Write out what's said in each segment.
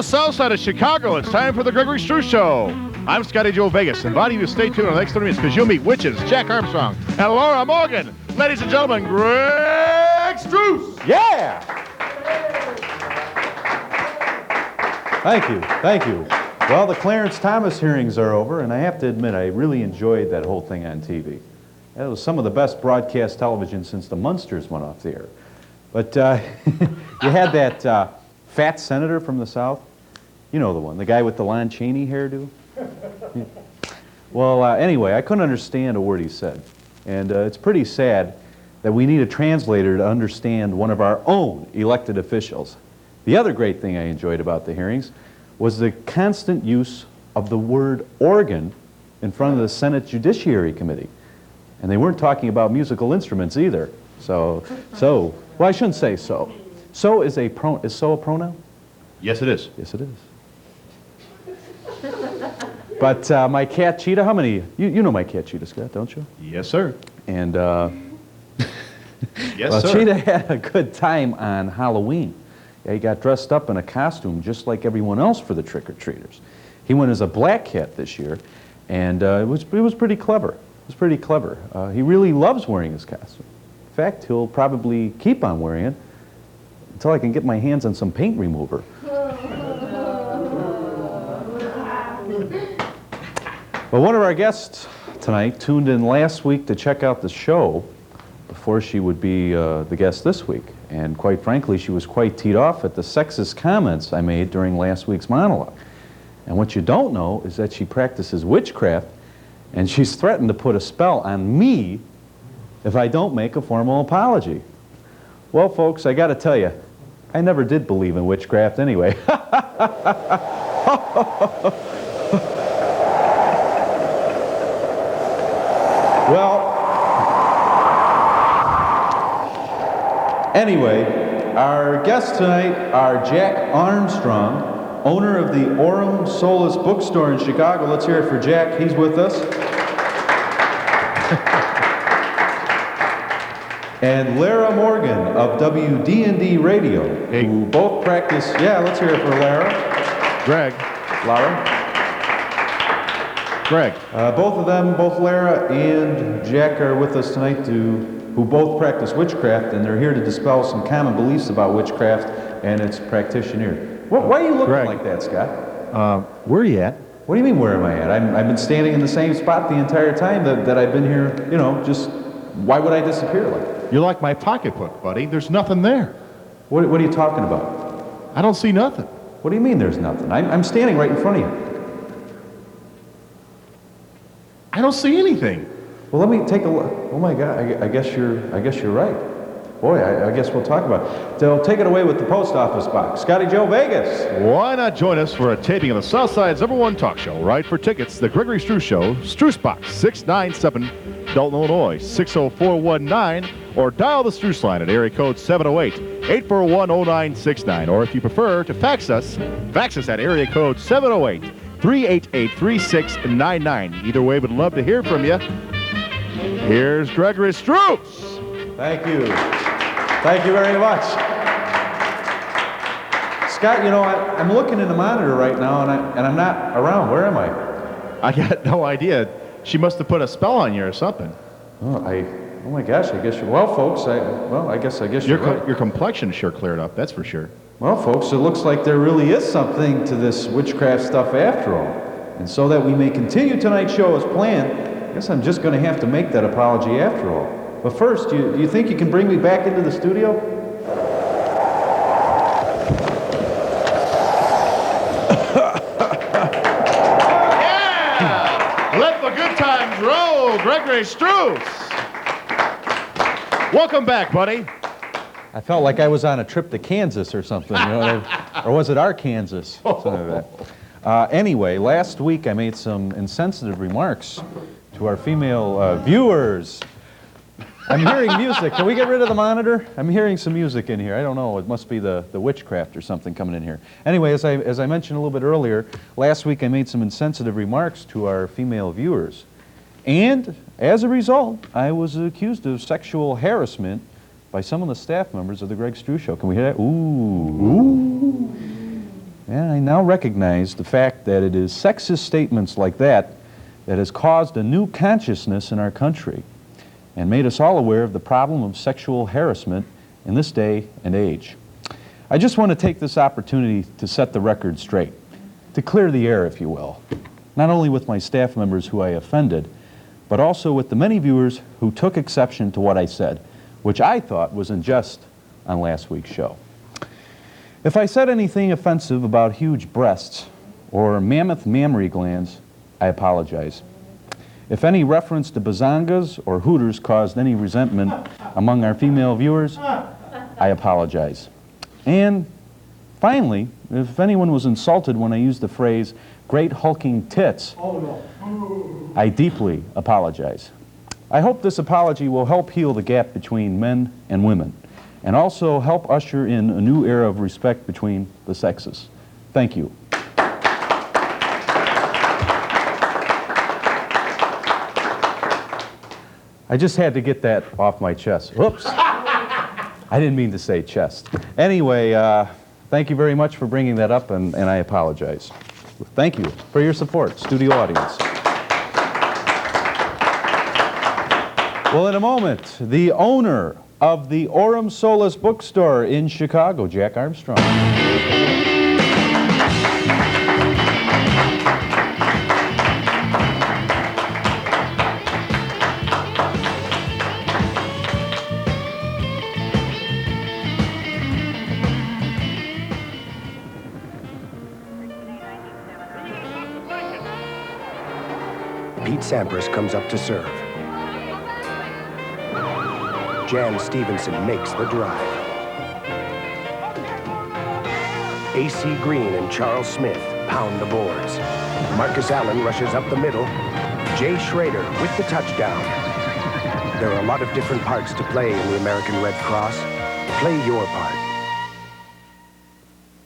the south side of Chicago, it's time for the Gregory Struss Show. I'm Scotty Joe Vegas, inviting you to stay tuned in the next 30 minutes because you'll meet witches, Jack Armstrong, and Lara Morgan. Ladies and gentlemen, Greg Struss. Yeah! Thank you, thank you. Well, the Clarence Thomas hearings are over, and I have to admit, I really enjoyed that whole thing on TV. That was some of the best broadcast television since the Munsters went off the air. But you had that fat senator from the South. You know the one, the guy with the Lon Chaney hairdo. Yeah. Well, anyway, I couldn't understand a word he said. And it's pretty sad that we need a translator to understand one of our own elected officials. The other great thing I enjoyed about the hearings was the constant use of the word organ in front of the Senate Judiciary Committee. And they weren't talking about musical instruments either. Well, I shouldn't say so. So is so a pronoun? Yes, it is. Yes, it is. But my cat Cheetah, how many? You know my cat Cheetah, Scott, don't you? Yes, sir. And yes, well, sir. Cheetah had a good time on Halloween. Yeah, he got dressed up in a costume just like everyone else for the trick-or-treaters. He went as a black cat this year, and it was pretty clever. It was pretty clever. He really loves wearing his costume. In fact, he'll probably keep on wearing it until I can get my hands on some paint remover. Well, one of our guests tonight tuned in last week to check out the show before she would be the guest this week. And quite frankly, she was quite teed off at the sexist comments I made during last week's monologue. And what you don't know is that she practices witchcraft, and she's threatened to put a spell on me if I don't make a formal apology. Well, folks, I got to tell you, I never did believe in witchcraft anyway. Well, anyway, our guests tonight are Jack Armstrong, owner of the Aurum Solis bookstore in Chicago. Let's hear it for Jack. He's with us. And Lara Morgan of WD&D Radio, who both practice... Yeah, let's hear it for Lara. Greg. Lara. Greg. Both of them, both Lara and Jack, are with us tonight who both practice witchcraft, and they're here to dispel some common beliefs about witchcraft and its practitioner. Why are you looking Greg. like that, Scott? Where are you at? What do you mean, where am I at? I've been standing in the same spot the entire time that I've been here, you know, just... Why would I disappear like that? You're like my pocketbook, buddy. There's nothing there. What are you talking about? I don't see nothing. What do you mean there's nothing? I'm standing right in front of you. I don't see anything. Well, let me take a look. Oh my God, I guess you're right. Boy, I guess we'll talk about it. So take it away with the post office box. Scotty Joe Vegas. Why not join us for a taping of the Southside's #1 talk show? Right for tickets, The Gregory Struss Show, Struss Box, 697, Dalton, Illinois, 60419, or dial the Struss line at area code 708-841-0969. Or if you prefer to fax us at area code 708-388-3699. Either way, would love to hear from you. Here's Gregory Struss. Thank you. Thank you very much. Scott, you know, I'm looking in the monitor right now, and I'm not around. Where am I? I got no idea. She must have put a spell on you or something. Oh my gosh, I guess you're... Well, folks, I guess you're right. Your complexion sure cleared up, that's for sure. Well, folks, it looks like there really is something to this witchcraft stuff after all. And so that we may continue tonight's show as planned, I guess I'm just going to have to make that apology after all. But first, do you think you can bring me back into the studio? Yeah! Let the good times roll, Gregory Struss. Welcome back, buddy. I felt like I was on a trip to Kansas or something, you know, or was it Arkansas? Something like that. Anyway, last week I made some insensitive remarks to our female viewers. I'm hearing music. Can we get rid of the monitor? I'm hearing some music in here. I don't know. It must be the witchcraft or something coming in here. Anyway, as I mentioned a little bit earlier, last week I made some insensitive remarks to our female viewers. And as a result, I was accused of sexual harassment by some of the staff members of the Greg Struss Show. Can we hear that? Ooh. Ooh. And I now recognize the fact that it is sexist statements like that that has caused a new consciousness in our country and made us all aware of the problem of sexual harassment in this day and age. I just want to take this opportunity to set the record straight, to clear the air, if you will, not only with my staff members who I offended, but also with the many viewers who took exception to what I said, which I thought was in jest on last week's show. If I said anything offensive about huge breasts or mammoth mammary glands, I apologize. If any reference to bazongas or hooters caused any resentment among our female viewers, I apologize. And finally, if anyone was insulted when I used the phrase great hulking tits, I deeply apologize. I hope this apology will help heal the gap between men and women and also help usher in a new era of respect between the sexes. Thank you. I just had to get that off my chest. Whoops. I didn't mean to say chest. Anyway, thank you very much for bringing that up, and I apologize. Thank you for your support, studio audience. Well, in a moment, the owner of the Aurum Solus bookstore in Chicago, Jack Armstrong. Pete Sampras comes up to serve. Jan Stevenson makes the drive. A.C. Green and Charles Smith pound the boards. Marcus Allen rushes up the middle. Jay Schrader with the touchdown. There are a lot of different parts to play in the American Red Cross. Play your part.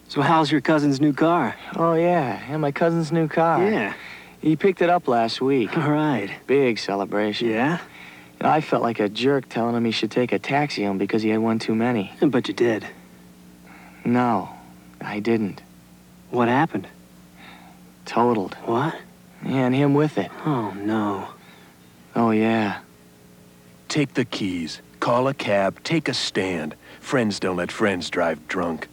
So how's your cousin's new car? Oh, yeah, my cousin's new car. Yeah. He picked it up last week. All right. Big celebration. Yeah? I felt like a jerk telling him he should take a taxi home because he had one too many. But you did. No, I didn't. What happened? Totaled. What? Yeah, and him with it. Oh, no. Oh, yeah. Take the keys. Call a cab. Take a stand. Friends don't let friends drive drunk.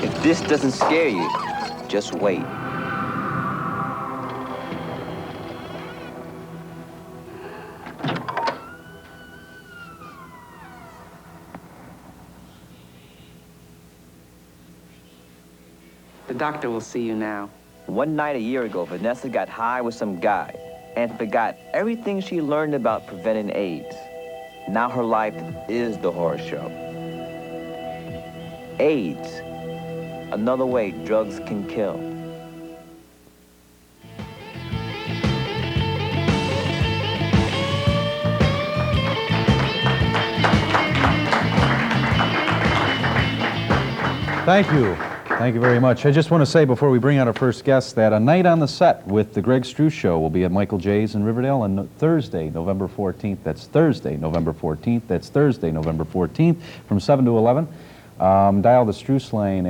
If this doesn't scare you, just wait. The doctor will see you now. One night a year ago, Vanessa got high with some guy and forgot everything she learned about preventing AIDS. Now her life is the horror show. AIDS, another way drugs can kill. Thank you. Thank you very much. I just want to say before we bring out our first guest that a night on the set with the Greg Struss Show will be at Michael J's in Riverdale on Thursday, November 14th. That's Thursday, November 14th. That's Thursday, November 14th from 7 to 11. Dial the Struss line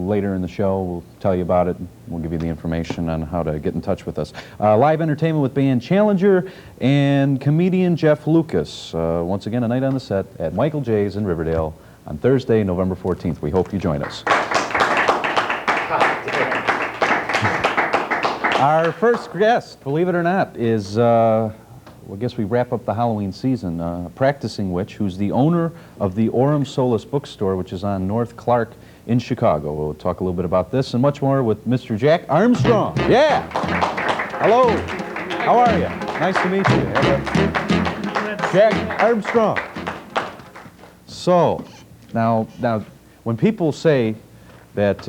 later in the show. We'll tell you about it. We'll give you the information on how to get in touch with us. Live entertainment with band Challenger and comedian Jeff Lucas. Once again, a night on the set at Michael J's in Riverdale on Thursday, November 14th. We hope you join us. Our first guest, believe it or not, is, well, I guess we wrap up the Halloween season, practicing witch, who's the owner of the Aurum Solus bookstore, which is on North Clark in Chicago. We'll talk a little bit about this and much more with Mr. Jack Armstrong. Yeah! Hello. How are you? Nice to meet you. Jack Armstrong. So, now, when people say that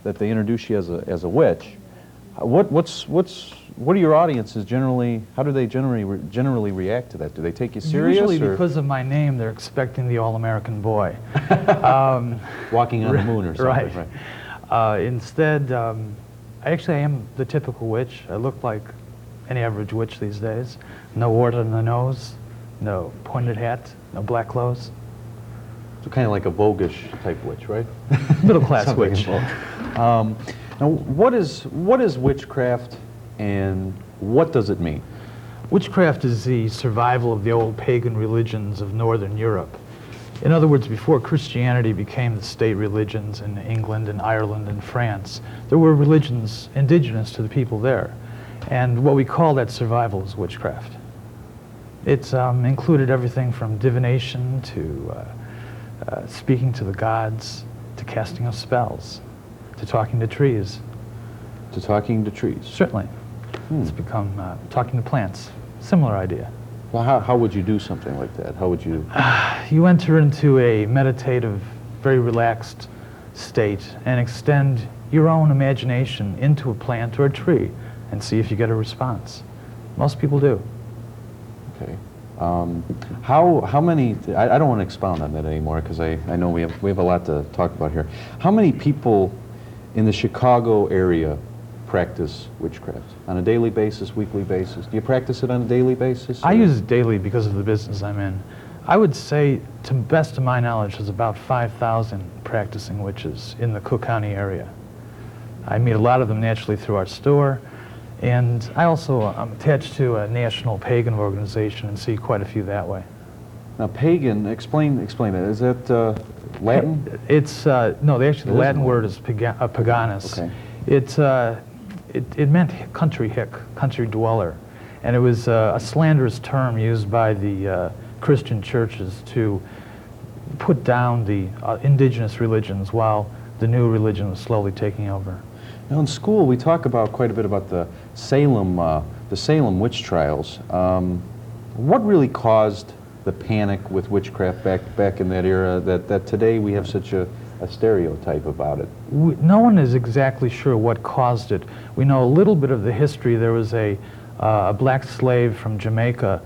that they introduce you as a witch, what's what do your audiences generally, how do they generally react to that? Do they take you serious? Usually or because of my name, they're expecting the all-American boy. walking on the moon or something, right? Instead, actually I am the typical witch. I look like any average witch these days. No wart on the nose, no pointed hat, no black clothes. So kind of like a voguish type witch, right? Middle-class witch. Now, what is witchcraft, and what does it mean? Witchcraft is the survival of the old pagan religions of Northern Europe. In other words, before Christianity became the state religions in England and Ireland and France, there were religions indigenous to the people there. And what we call that survival is witchcraft. It's included everything from divination to speaking to the gods, to casting of spells, to talking to trees. To talking to trees? Certainly. It's become talking to plants. Similar idea. Well, how would you do something like that? How would you... You enter into a meditative, very relaxed state and extend your own imagination into a plant or a tree and see if you get a response. Most people do. Okay. How many, I don't want to expound on that anymore because I know we have a lot to talk about here. How many people in the Chicago area practice witchcraft? On a daily basis, weekly basis? Do you practice it on a daily basis? I use it daily because of the business I'm in. I would say, to the best of my knowledge, there's about 5,000 practicing witches in the Cook County area. I meet a lot of them naturally through our store, and I also am attached to a national pagan organization and see quite a few that way. Now, pagan, explain that. Is that Latin? It's, no, the Latin word is paganus. Okay. It meant country hick, country dweller. And it was a slanderous term used by the Christian churches to put down the indigenous religions while the new religion was slowly taking over. Now, in school, we talk about quite a bit about the Salem witch trials. What really caused the panic with witchcraft back in that era that today we have such a stereotype about it? No one is exactly sure what caused it. We know a little bit of the history. There was a black slave from Jamaica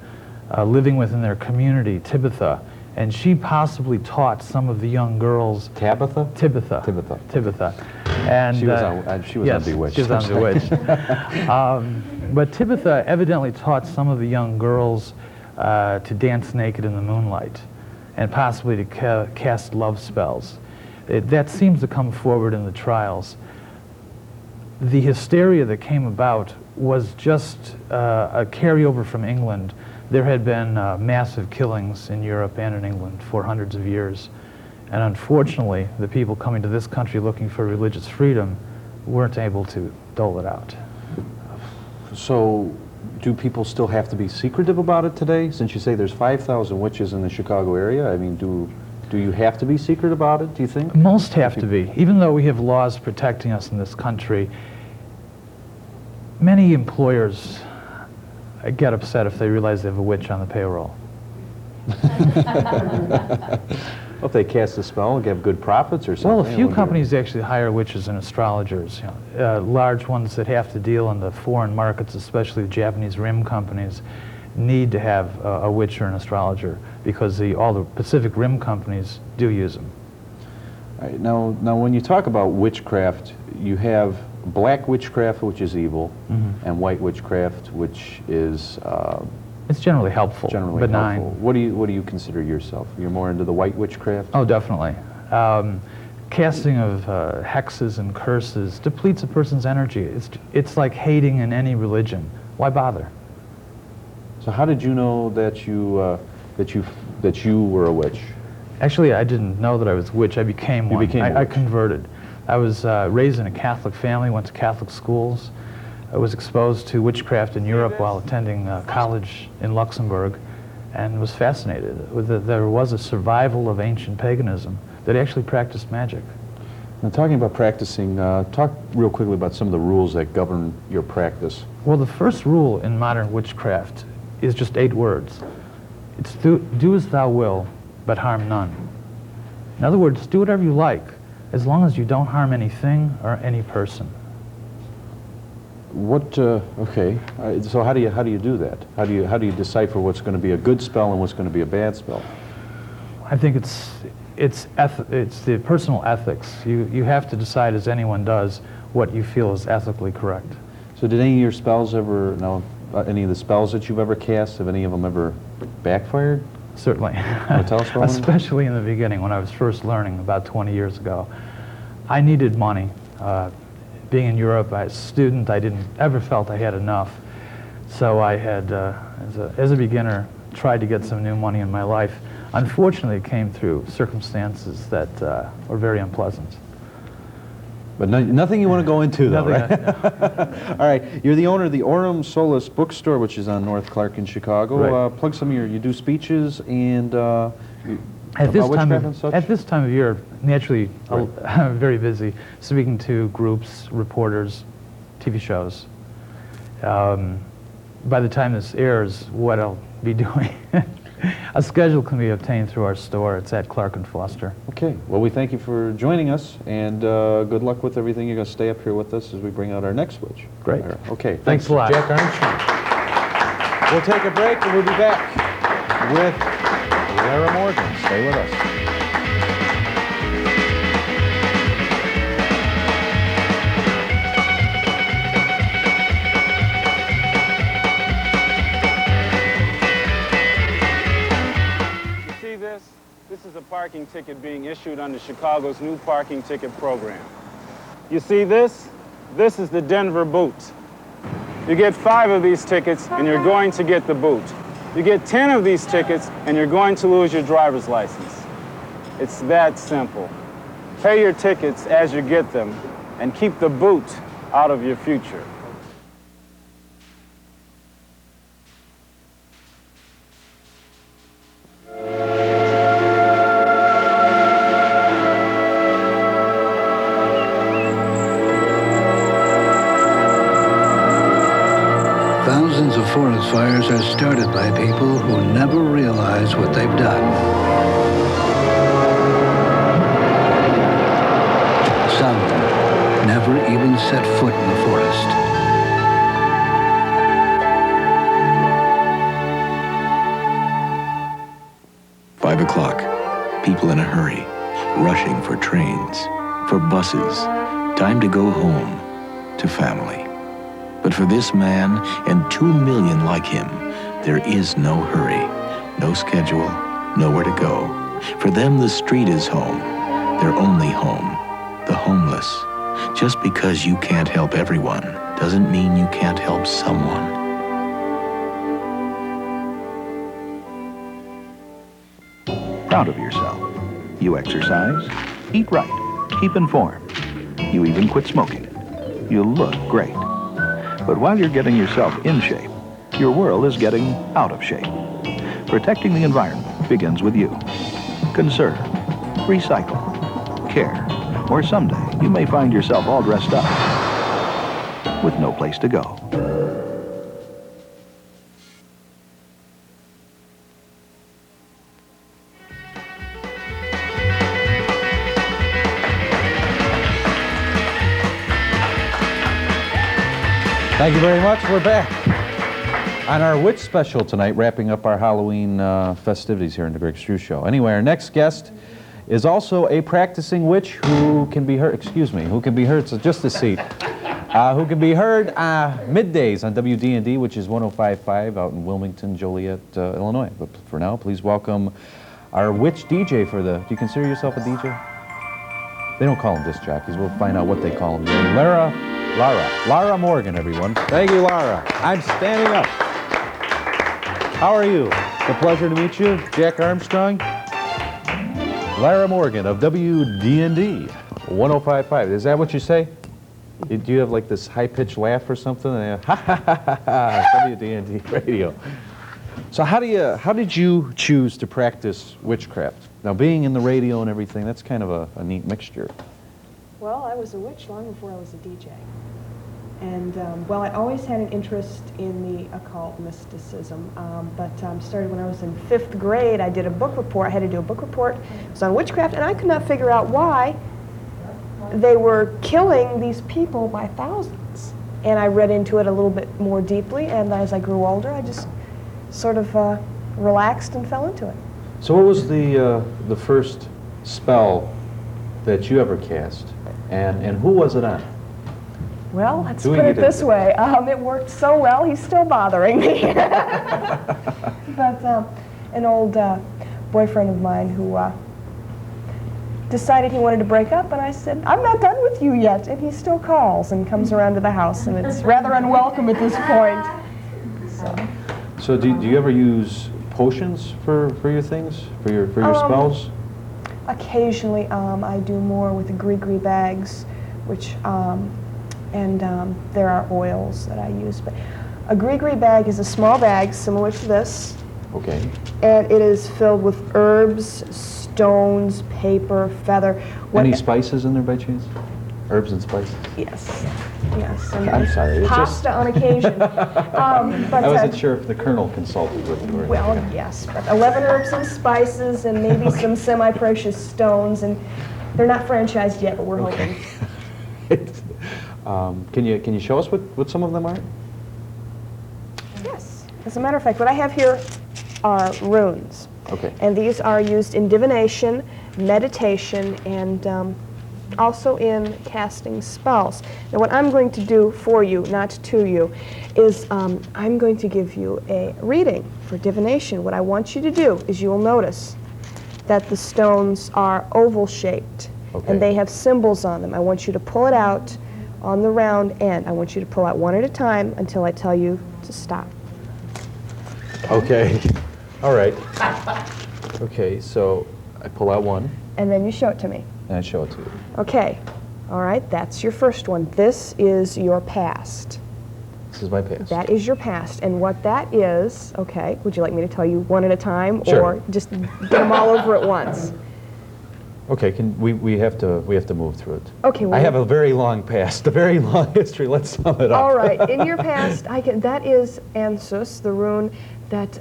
living within their community, Tabitha, and she possibly taught some of the young girls... Tabitha? Tabitha. Tabitha. Tabitha. And, she was on Bewitched. She was on Bewitched. But Tabitha evidently taught some of the young girls to dance naked in the moonlight and possibly to cast love spells. That seems to come forward in the trials. The hysteria that came about was just a carryover from England. There had been massive killings in Europe and in England for hundreds of years. And unfortunately, the people coming to this country looking for religious freedom weren't able to dole it out. So, do people still have to be secretive about it today? Since you say there's 5,000 witches in the Chicago area, I mean, do you have to be secret about it, do you think? Most have to be. Even though we have laws protecting us in this country, many employers get upset if they realize they have a witch on the payroll. Well, if they cast a spell and get good profits or something. Well, a few companies actually hire witches and astrologers. Large ones that have to deal in the foreign markets, especially the Japanese rim companies, need to have a witch or an astrologer because all the Pacific Rim companies do use them. All right, now when you talk about witchcraft, you have black witchcraft, which is evil, and white witchcraft, which is it's generally helpful, benign. Helpful. What do you consider yourself? You're more into the white witchcraft? Oh, definitely. Casting of hexes and curses depletes a person's energy. It's like hating in any religion. Why bother? So how did you know that you were a witch? Actually, I didn't know that I was a witch. I became one. I converted. I was raised in a Catholic family, went to Catholic schools. I was exposed to witchcraft in Europe while attending college in Luxembourg and was fascinated with that there was a survival of ancient paganism that actually practiced magic. Now, talking about practicing, talk real quickly about some of the rules that govern your practice. Well, the first rule in modern witchcraft is just 8 words. It's do as thou will, but harm none. In other words, do whatever you like, as long as you don't harm anything or any person. Okay. So how do you do that? How do you decipher what's going to be a good spell and what's going to be a bad spell? I think it's the personal ethics. You have to decide, as anyone does, what you feel is ethically correct. So did any of your spells ever, any of the spells that you've ever cast, have any of them ever backfired? Certainly. Tell us about one? Especially in the beginning, when I was first learning about 20 years ago. I needed money. Being in Europe, as a student, I didn't ever felt I had enough. So I had, as a beginner, tried to get some new money in my life. Unfortunately, it came through circumstances that were very unpleasant. But nothing you want to go into, though, right? No. All right. You're the owner of the Aurum Solus bookstore, which is on North Clark in Chicago. Right. Plug some of you do speeches and at this time of year, naturally, I'm very busy speaking to groups, reporters, TV shows. By the time this airs, what I'll be doing, a schedule can be obtained through our store. It's at Clark and Foster. Okay. Well, we thank you for joining us, and good luck with everything. You're going to stay up here with us as we bring out our next switch. Great. Okay. Thanks a lot. Jack Armstrong. We'll take a break, and we'll be back with Lara Morgan. Stay with us. This is a parking ticket being issued under Chicago's new parking ticket program. You see this? This is the Denver boot. You get 5 of these tickets and you're going to get the boot. You get 10 of these tickets and you're going to lose your driver's license. It's that simple. Pay your tickets as you get them and keep the boot out of your future. Thousands of forest fires are started by people who never realize what they've done. Some never even set foot in the forest. Five o'clock. People in a hurry, rushing for trains, for buses. Time to go home, to family. But for this man and 2 million like him, there is no hurry, no schedule, nowhere to go. For them, the street is home, their only home, the homeless. Just because you can't help everyone doesn't mean you can't help someone. Proud of yourself. You exercise, eat right, keep informed. You even quit smoking. You look great. But while you're getting yourself in shape, your world is getting out of shape. Protecting the environment begins with you. Conserve, recycle, care, or someday you may find yourself all dressed up with no place to go. Thank you very much. We're back on our witch special tonight, wrapping up our Halloween festivities here in the Greg Struss Show. Anyway, our next guest is also a practicing witch who can be heard, who can be heard, so just a seat, who can be heard middays on WD&D, which is 105.5 out in Wilmington, Joliet, Illinois. But for now, please welcome our witch DJ for the, do you consider yourself a DJ? They don't call them disc jockeys. We'll find out what they call them. Lara Morgan, everyone. Thank you, Lara. I'm standing up. How are you? It's a pleasure to meet you. Jack Armstrong. Lara Morgan of WD&D 105.5. Is that what you say? Do you have like this high-pitched laugh or something? Ha ha ha ha! WD&D radio. So how did you choose to practice witchcraft? Now, being in the radio and everything, that's kind of a neat mixture. Well, I was a witch long before I was a DJ. And, well, I always had an interest in the occult mysticism, but started when I was in 5th grade. I did a book report. I had to do a book report. It was on witchcraft, and I could not figure out why they were killing these people by thousands. and I read into it a little bit more deeply, and as I grew older, I just sort of relaxed and fell into it. So what was the first spell that you ever cast, and who was it on? Well, let's put it this way. It worked so well, he's still bothering me. But an old boyfriend of mine who decided he wanted to break up, and I said, I'm not done with you yet. And he still calls and comes around to the house, and it's rather unwelcome at this point. So do you ever use potions for your things, for your spells? Occasionally, I do more with the gree-gree bags, which, there are oils that I use. But a gree-gree bag is a small bag similar to this. Okay. And it is filled with herbs, stones, paper, feather. Any spices in there by chance? Herbs and spices? Yes. Yes. And I'm sorry. pasta on occasion. But, I wasn't sure if the Colonel consulted with you. Well, yes, but 11 herbs and spices and maybe some semi-precious stones, and they're not franchised yet, but we're hoping. Can you show us what some of them are? Yes. As a matter of fact, what I have here are runes. Okay. And these are used in divination, meditation, and also in casting spells. Now what I'm going to do for you, not to you, is I'm going to give you a reading for divination. What I want you to do is you will notice that the stones are oval shaped, and they have symbols on them. I want you to pull it out on the round end. I want you to pull out one at a time until I tell you to stop. Okay. All right. Okay, so I pull out one. And then you show it to me. And I show it to you. Okay. All right, that's your first one. This is your past. This is my past. That is your past. And what that is, okay, would you like me to tell you one at a time, Sure. or just get them all over at once? Okay, we have to move through it. Okay. Well, I have a very long past, a very long history. Let's sum it up. all right. In your past, that is Ansus, the rune that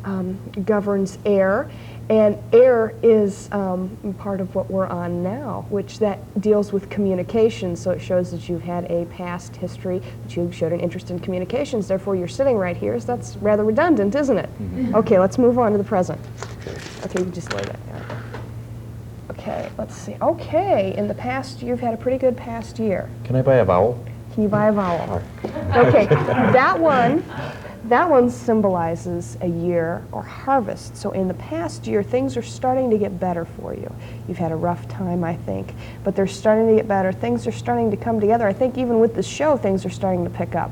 governs air. And air is part of what we're on now, which that deals with communication. So it shows that you've had a past history, that you showed an interest in communications. Therefore, you're sitting right here. So that's rather redundant, isn't it? Mm-hmm. Okay, let's move on to the present. Okay, you just lay that down. Okay, let's see. Okay, in the past, you've had a pretty good past year. Can I buy a vowel? Can you buy a vowel? Okay, that one symbolizes a year or harvest. So in the past year, things are starting to get better for you. You've had a rough time, I think, but they're starting to get better. Things are starting to come together. I think even with the show, things are starting to pick up.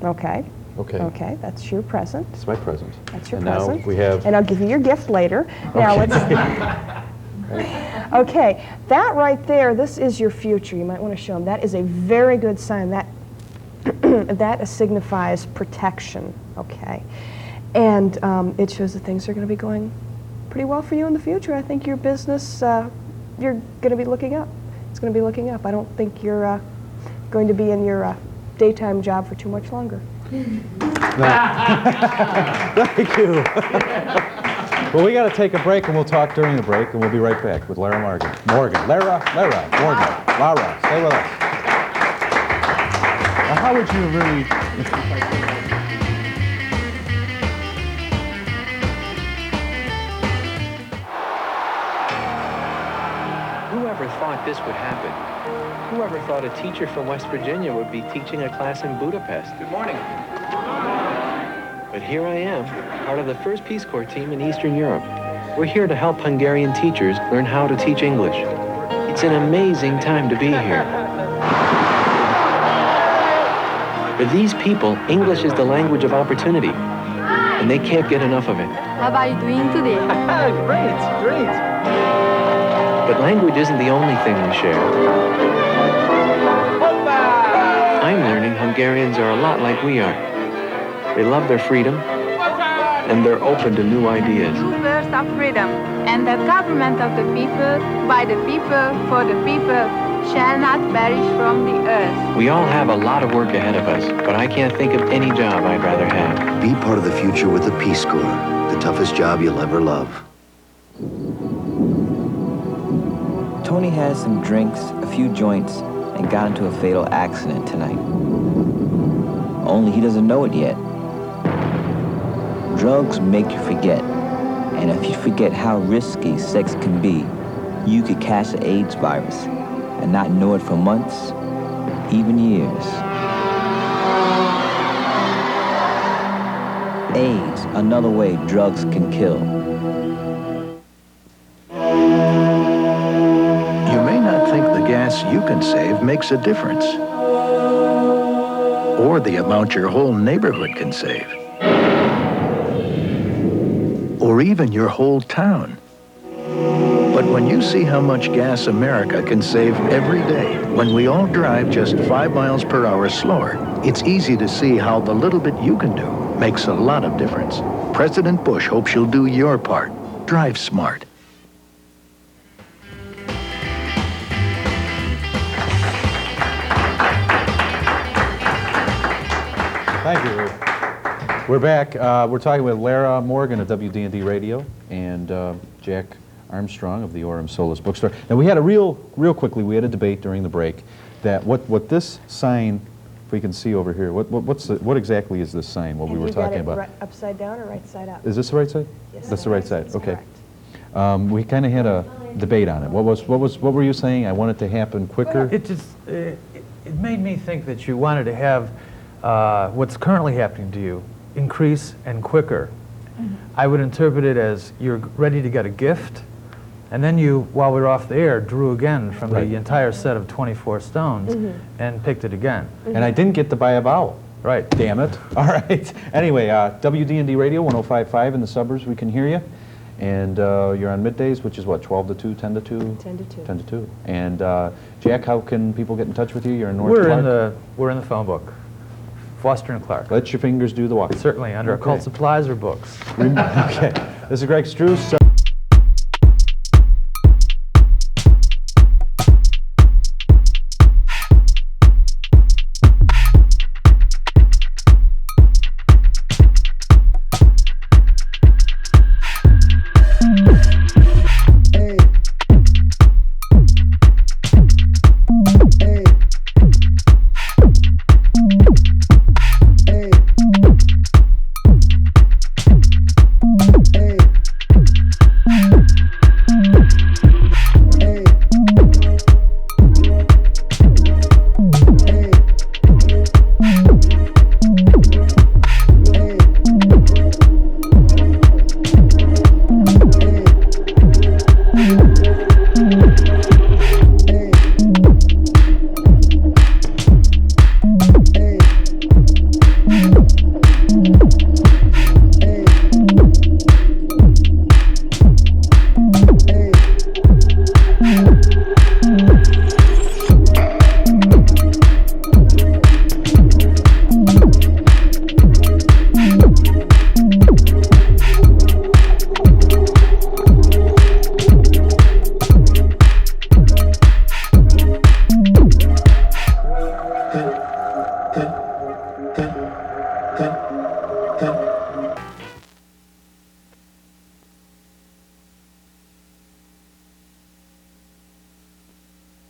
Okay? Okay. Okay, that's your present. It's my present. That's your and present. Now we have... And I'll give you your gift later. Now let's... Okay, that right there, this is your future. You might want to show them. That is a very good sign. That that signifies protection, okay? And it shows that things are going to be going pretty well for you in the future. I think your business, you're going to be looking up. It's going to be looking up. I don't think you're going to be in your daytime job for too much longer. Thank you. Well, we got to take a break, and we'll talk during the break, and we'll be right back with Lara Morgan. Lara, Morgan, Lara, stay with us. Now, how would you really... Whoever thought this would happen? Whoever thought a teacher from West Virginia would be teaching a class in Budapest? Good morning. But here I am, part of the first Peace Corps team in Eastern Europe. We're here to help Hungarian teachers learn how to teach English. It's an amazing time to be here. For these people, English is the language of opportunity, and they can't get enough of it. How are you doing today? Great. But language isn't the only thing we share. I'm learning Hungarians are a lot like we are. They love their freedom, and they're open to new ideas. Two words of freedom, and the government of the people, by the people, for the people, shall not perish from the earth. We all have a lot of work ahead of us, but I can't think of any job I'd rather have. Be part of the future with the Peace Corps, the toughest job you'll ever love. Tony had some drinks, a few joints, and got into a fatal accident tonight. only he doesn't know it yet. Drugs make you forget. And if you forget how risky sex can be, you could catch the AIDS virus and not know it for months, even years. AIDS, another way drugs can kill. You may not think the gas you can save makes a difference, or the amount your whole neighborhood can save, or even your whole town. But when you see how much gas America can save every day, when we all drive just 5 miles per hour slower, it's easy to see how the little bit you can do makes a lot of difference. President Bush hopes you'll do your part. Drive smart. Thank you, Ruth. We're back. We're talking with Lara Morgan of WD&D Radio and Jack Armstrong of the Orem Solis Bookstore. Now, we had a real quickly, we had a debate during the break that what this sign, if we can see over here, what exactly is this sign, what we were talking about? Right upside down or right side up? Is this the right side? Yes. That's the right side, That's okay. correct. We kind of had a debate on it. What were you saying? I want it to happen quicker? It made me think that you wanted to have what's currently happening to you increase and quicker. Mm-hmm. I would interpret it as you're ready to get a gift, and then you, while we were off the air, drew again from the entire set of 24 stones and picked it again. And I didn't get to buy a vowel. Right. Damn it. All right. Anyway, WD&D Radio, 105.5 in the suburbs, we can hear you. And you're on middays, which is what, 12 to 2, 10 to 2? 10 to 2. 10 to 2. And Jack, how can people get in touch with you? You're in North Clark? We're in the phone book. Foster and Clark. Let your fingers do the walk. Certainly, under occult supplies or books. Okay. This is Greg Struss.